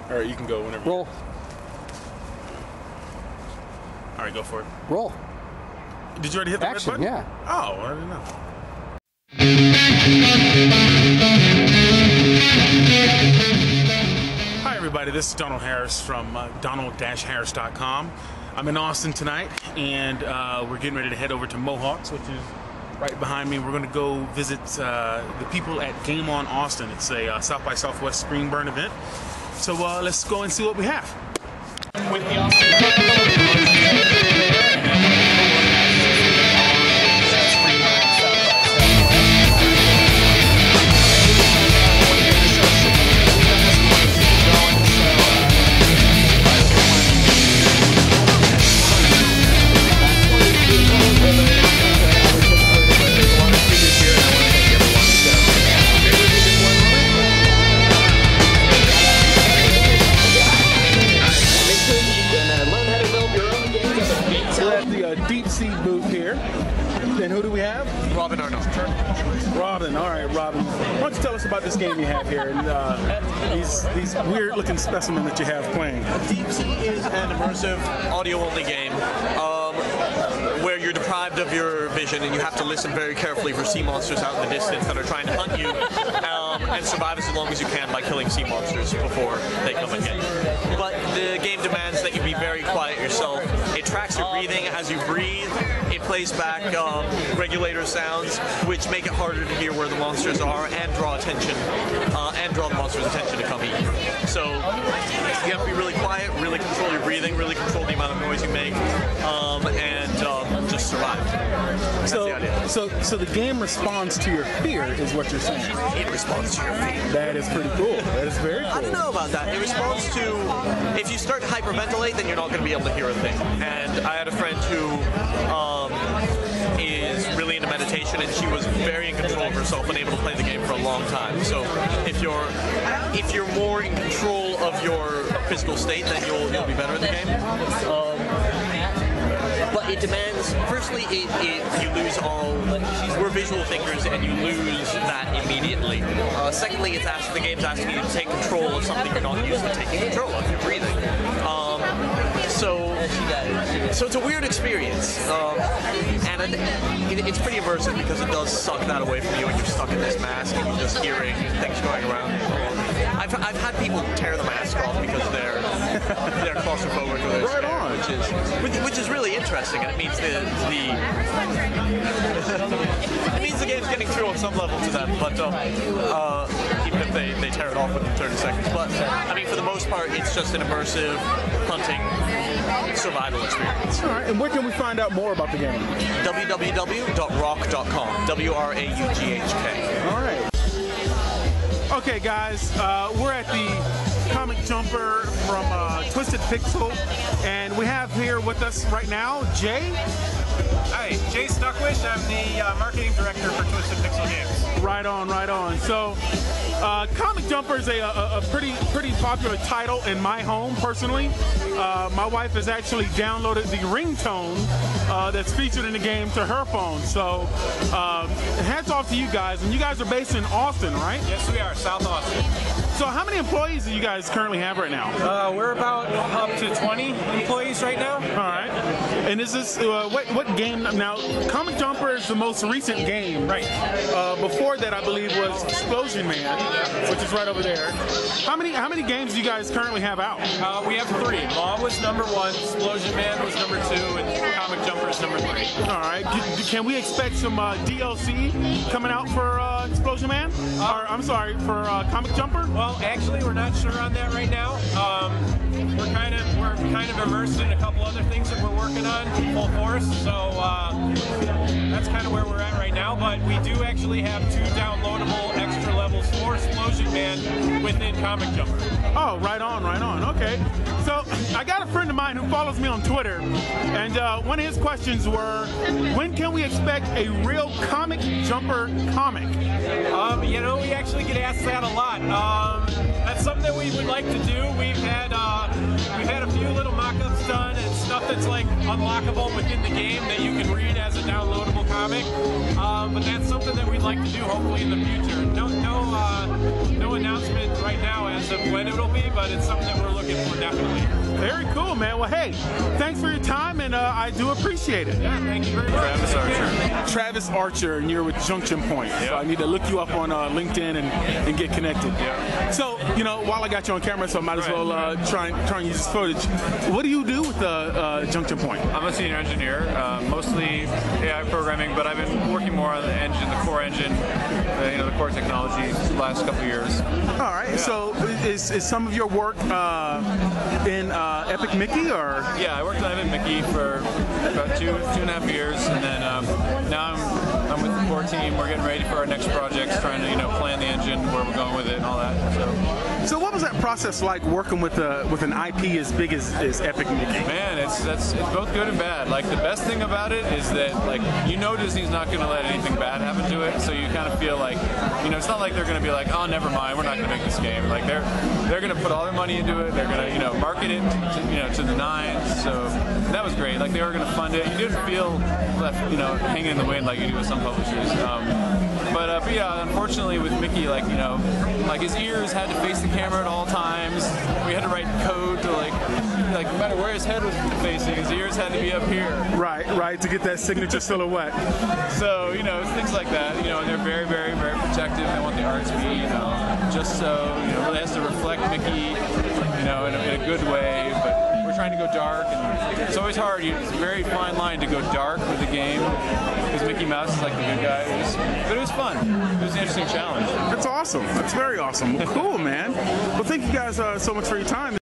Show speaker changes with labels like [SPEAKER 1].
[SPEAKER 1] All right, you can go whenever.
[SPEAKER 2] Roll.
[SPEAKER 1] All right, go for it.
[SPEAKER 2] Roll.
[SPEAKER 1] Did you already hit the
[SPEAKER 2] Action,
[SPEAKER 1] red button?
[SPEAKER 2] yeah.
[SPEAKER 1] Oh, I didn't know. Hi, everybody. This is Donald Harris from Donald-Harris.com. I'm in Austin tonight, and we're getting ready to head over to Mohawks, which is right behind me. We're going to go visit the people at Game On Austin. It's a South by Southwest Spring Burn event. So let's go and see what we have. With the Deep Sea booth here. And who do we have?
[SPEAKER 3] Robin Arnold.
[SPEAKER 1] Robin. All right, Robin. Why don't you tell us about this game you have here and these weird-looking specimens that you have playing?
[SPEAKER 3] Deep Sea is an immersive audio-only game where you're deprived of your vision and you have to listen very carefully for sea monsters out in the distance that are trying to hunt you and survive as long as you can by killing sea monsters before they come and get you. But the game demands that you be very quiet yourself. It tracks your breathing as you breathe. It plays back regulator sounds, which make it harder to hear where the monsters are and draw attention, and draw the monster's attention to come eat you. So you have to be really quiet, really control your breathing, really control the amount of noise you make, and just survive. That's the idea.
[SPEAKER 1] So the game responds to your fear, is what you're saying.
[SPEAKER 3] It responds to your fear.
[SPEAKER 1] That is pretty cool. That is very cool.
[SPEAKER 3] I don't know about that. It responds to, if you start to hyperventilate, then you're not going to be able to hear a thing. And I had a friend who is really into meditation, and she was very in control of herself and able to play the game for a long time. So if you're more in control of your physical state, then you'll be better at the game. But it demands, firstly, you lose all, we're visual thinkers and you lose that immediately. Secondly, the game's asking you to take control of something you're not used to taking control of, your breathing. So it's a weird experience, and it's pretty immersive because it does suck that away from you and you're stuck in this mask and you're just hearing things going around. I've had people tear the mask off because they're claustrophobic or they're scared, which is really interesting, and it means it means the game's getting through on some level to them, but even if they tear it off within 30 seconds. But I mean, for the most part, it's just an immersive hunting survival experience.
[SPEAKER 1] All right, and where can we find out more about the game?
[SPEAKER 3] www.raughk.com. WRAUGHK.
[SPEAKER 1] All right. Okay, guys, we're at the Comic Jumper from Twisted Pixel, and we have here with us right now Jay.
[SPEAKER 4] Hi, Jay Stuckwish. I'm the marketing director for Twisted Pixel Games.
[SPEAKER 1] Right on, right on. So, Comic Jumper is a pretty popular title in my home, personally. My wife has actually downloaded the ringtone that's featured in the game to her phone. So, hats off to you guys. And you guys are based in Austin, right?
[SPEAKER 4] Yes, we are, South Austin.
[SPEAKER 1] So, how many employees do you guys currently have right now?
[SPEAKER 4] We're about up to 20 employees right now.
[SPEAKER 1] All right. And is this what game? Now, Comic Jumper is the most recent game.
[SPEAKER 4] Right.
[SPEAKER 1] Before that, I believe, was Explosion Man, which is right over there. How many games do you guys currently have out?
[SPEAKER 4] We have 3. Law was number 1, Explosion Man was number 2, and Comic Jumper is number 3.
[SPEAKER 1] All right. Can we expect some DLC coming out for Explosion Man? Or I'm sorry, for Comic Jumper?
[SPEAKER 4] Well, actually, we're not sure on that right now. We're kind of immersed in a couple other things that we're working on full force. So that's kind of where we're at right now. But we do actually have 2 downloadable extra levels for Explosion Man within Comic Jumper.
[SPEAKER 1] Oh, right on, right on. Okay. So I got a friend of mine who follows me on Twitter, and one of his questions were, when can we expect a real Comic Jumper comic?
[SPEAKER 4] You know, we actually get asked that a lot. That's something that we would like to do. We've had a few little mock-ups done and stuff that's like unlockable within the game that you can read as a downloadable comic. But that's something that we'd like to do hopefully in the future. No announcement right now as of when it'll be, but it's something that we're looking for definitely.
[SPEAKER 1] Very cool, man. Well, hey, thanks for your time, and I do appreciate it.
[SPEAKER 4] Yeah, thank you very much.
[SPEAKER 2] Travis Archer.
[SPEAKER 1] Travis Archer, and you're with Junction Point.
[SPEAKER 2] Yep.
[SPEAKER 1] So I need to look you up on LinkedIn and get connected.
[SPEAKER 2] Yep.
[SPEAKER 1] So, you know, while I got you on camera, so I might as well try and use this footage. What do you do with Junction Point?
[SPEAKER 2] I'm a senior engineer, mostly AI programming, but I've been working more on the engine, the core engine, the core technology the last couple of years.
[SPEAKER 1] All right. Yeah. So is some of your work in Epic Mickey, or?
[SPEAKER 2] Yeah, I worked on Epic Mickey for about two and a half years, and then now I'm with the core team. We're getting ready for our next projects, trying to plan the engine, where we're going with it, and all that.
[SPEAKER 1] So what was that process like working with an IP as big as Epic Mickey?
[SPEAKER 2] Man, it's both good and bad. Like, the best thing about it is that, like, Disney's not going to let anything bad happen to it, so you kind of feel like, it's not like they're going to be like, oh, never mind, we're not going to make this game. Like, they're going to put all their money into it. They're going to market it to the nines. So that was great. Like, they were going to fund it. You didn't feel left hanging in the wind like you do with some publishers. But yeah, unfortunately with Mickey, like his ears had to face the camera at all times. We had to write code to like no matter where his head was facing, his ears had to be up here.
[SPEAKER 1] Right, to get that signature silhouette.
[SPEAKER 2] So things like that. And they're very, very, very protective. They want the art to be just so really has to reflect Mickey, in a good way. But we're trying to go dark, and it's always hard. It's a very fine line to go dark with the game, because Mickey Mouse is like the good guy. But it was fun. It was an interesting challenge.
[SPEAKER 1] That's awesome. That's very awesome. Well, cool, man. Well, thank you guys so much for your time.